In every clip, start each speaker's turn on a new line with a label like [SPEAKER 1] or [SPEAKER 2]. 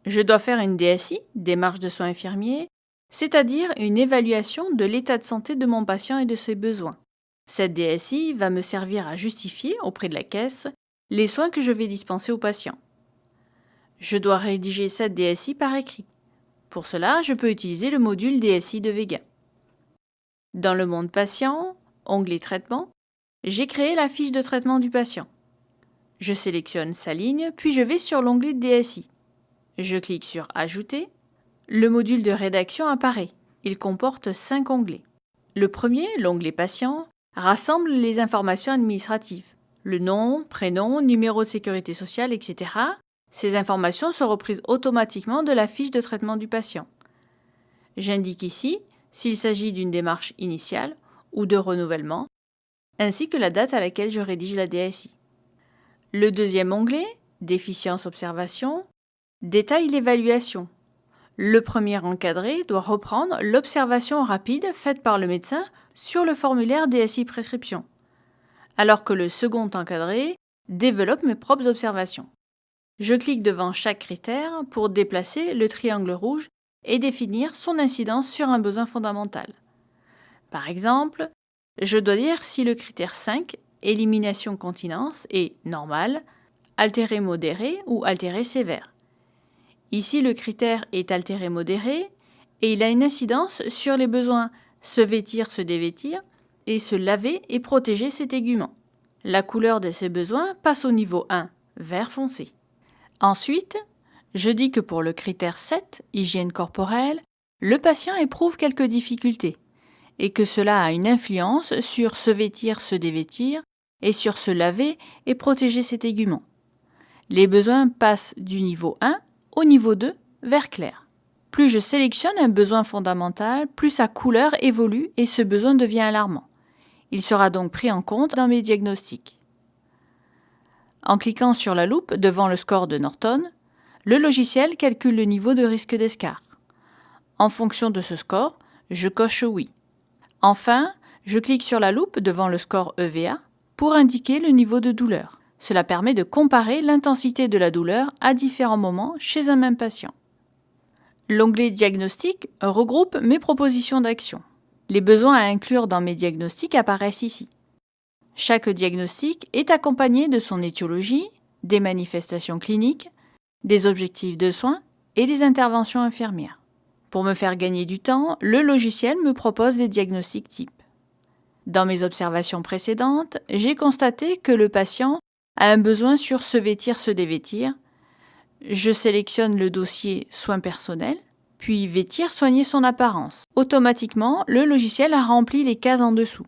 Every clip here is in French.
[SPEAKER 1] Je dois faire une DSI, démarche de soins infirmiers, c'est-à-dire une évaluation de l'état de santé de mon patient et de ses besoins. Cette DSI va me servir à justifier auprès de la caisse les soins que je vais dispenser au patient. Je dois rédiger cette DSI par écrit. Pour cela, je peux utiliser le module DSI de Vega. Dans le monde patient, onglet Traitement, j'ai créé la fiche de traitement du patient. Je sélectionne sa ligne, puis je vais sur l'onglet DSI. Je clique sur Ajouter. Le module de rédaction apparaît. Il comporte 5 onglets. Le premier, l'onglet Patient, rassemble les informations administratives. Le nom, prénom, numéro de sécurité sociale, etc. Ces informations sont reprises automatiquement de la fiche de traitement du patient. J'indique ici s'il s'agit d'une démarche initiale ou de renouvellement, ainsi que la date à laquelle je rédige la DSI. Le deuxième onglet, Déficience Observation, détaille l'évaluation. Le premier encadré doit reprendre l'observation rapide faite par le médecin sur le formulaire DSI Prescription, alors que le second encadré développe mes propres observations. Je clique devant chaque critère pour déplacer le triangle rouge et définir son incidence sur un besoin fondamental. Par exemple, je dois dire si le critère 5, élimination continence, est normal, altéré modéré ou altéré sévère. Ici, le critère est altéré modéré et il a une incidence sur les besoins se vêtir, se dévêtir et se laver et protéger ses téguments. La couleur de ces besoins passe au niveau 1, vert foncé. Ensuite, je dis que pour le critère 7, hygiène corporelle, le patient éprouve quelques difficultés et que cela a une influence sur se vêtir, se dévêtir et sur se laver et protéger ses téguments. Les besoins passent du niveau 1 au niveau 2, vert clair. Plus je sélectionne un besoin fondamental, plus sa couleur évolue et ce besoin devient alarmant. Il sera donc pris en compte dans mes diagnostics. En cliquant sur la loupe devant le score de Norton, le logiciel calcule le niveau de risque d'escarre. En fonction de ce score, je coche oui. Enfin, je clique sur la loupe devant le score EVA pour indiquer le niveau de douleur. Cela permet de comparer l'intensité de la douleur à différents moments chez un même patient. L'onglet Diagnostic regroupe mes propositions d'action. Les besoins à inclure dans mes diagnostics apparaissent ici. Chaque diagnostic est accompagné de son étiologie, des manifestations cliniques, des objectifs de soins et des interventions infirmières. Pour me faire gagner du temps, le logiciel me propose des diagnostics types. Dans mes observations précédentes, j'ai constaté que le patient a un besoin sur se vêtir, se dévêtir. Je sélectionne le dossier soins personnels, puis vêtir, soigner son apparence. Automatiquement, le logiciel a rempli les cases en dessous.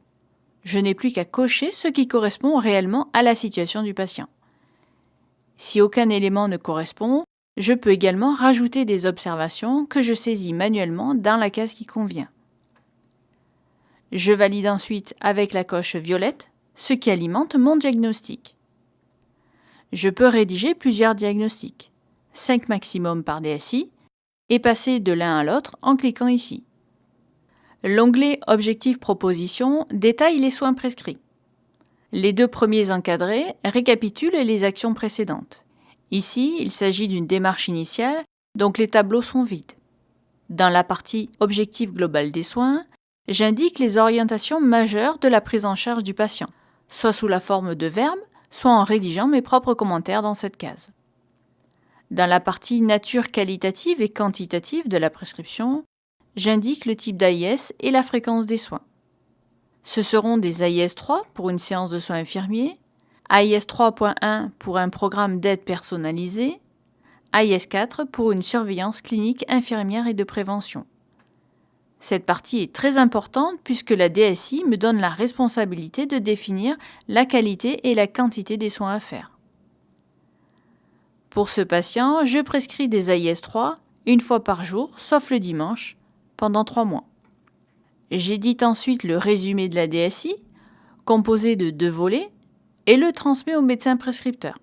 [SPEAKER 1] Je n'ai plus qu'à cocher ce qui correspond réellement à la situation du patient. Si aucun élément ne correspond, je peux également rajouter des observations que je saisis manuellement dans la case qui convient. Je valide ensuite avec la coche violette, ce qui alimente mon diagnostic. Je peux rédiger plusieurs diagnostics, 5 maximum par DSI, et passer de l'un à l'autre en cliquant ici. L'onglet Objectifs Propositions détaille les soins prescrits. Les 2 premiers encadrés récapitulent les actions précédentes. Ici, il s'agit d'une démarche initiale, donc les tableaux sont vides. Dans la partie Objectif global des soins, j'indique les orientations majeures de la prise en charge du patient, soit sous la forme de verbes, soit en rédigeant mes propres commentaires dans cette case. Dans la partie Nature qualitative et quantitative de la prescription, j'indique le type d'AIS et la fréquence des soins. Ce seront des AIS 3 pour une séance de soins infirmiers, AIS 3.1 pour un programme d'aide personnalisée, AIS 4 pour une surveillance clinique infirmière et de prévention. Cette partie est très importante puisque la DSI me donne la responsabilité de définir la qualité et la quantité des soins à faire. Pour ce patient, je prescris des AIS 3 une fois par jour, sauf le dimanche, pendant 3 mois. J'édite ensuite le résumé de la DSI, composé de 2 volets, et le transmets au médecin prescripteur.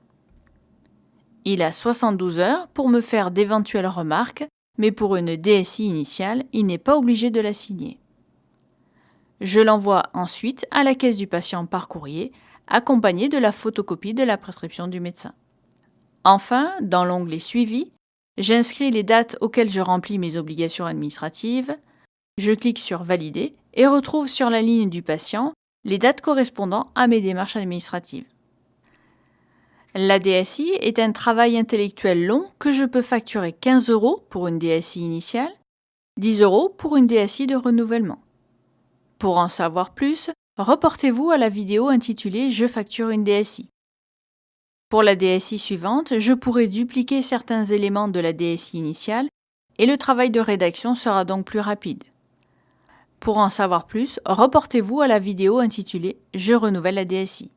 [SPEAKER 1] Il a 72 heures pour me faire d'éventuelles remarques, mais pour une DSI initiale, il n'est pas obligé de la signer. Je l'envoie ensuite à la caisse du patient par courrier, accompagné de la photocopie de la prescription du médecin. Enfin, dans l'onglet Suivi, J'inscris les dates auxquelles je remplis mes obligations administratives, je clique sur Valider et retrouve sur la ligne du patient les dates correspondant à mes démarches administratives. La DSI est un travail intellectuel long que je peux facturer 15 € pour une DSI initiale, 10 € pour une DSI de renouvellement. Pour en savoir plus, reportez-vous à la vidéo intitulée « Je facture une DSI ». Pour la DSI suivante, je pourrai dupliquer certains éléments de la DSI initiale et le travail de rédaction sera donc plus rapide. Pour en savoir plus, reportez-vous à la vidéo intitulée « Je renouvelle la DSI ».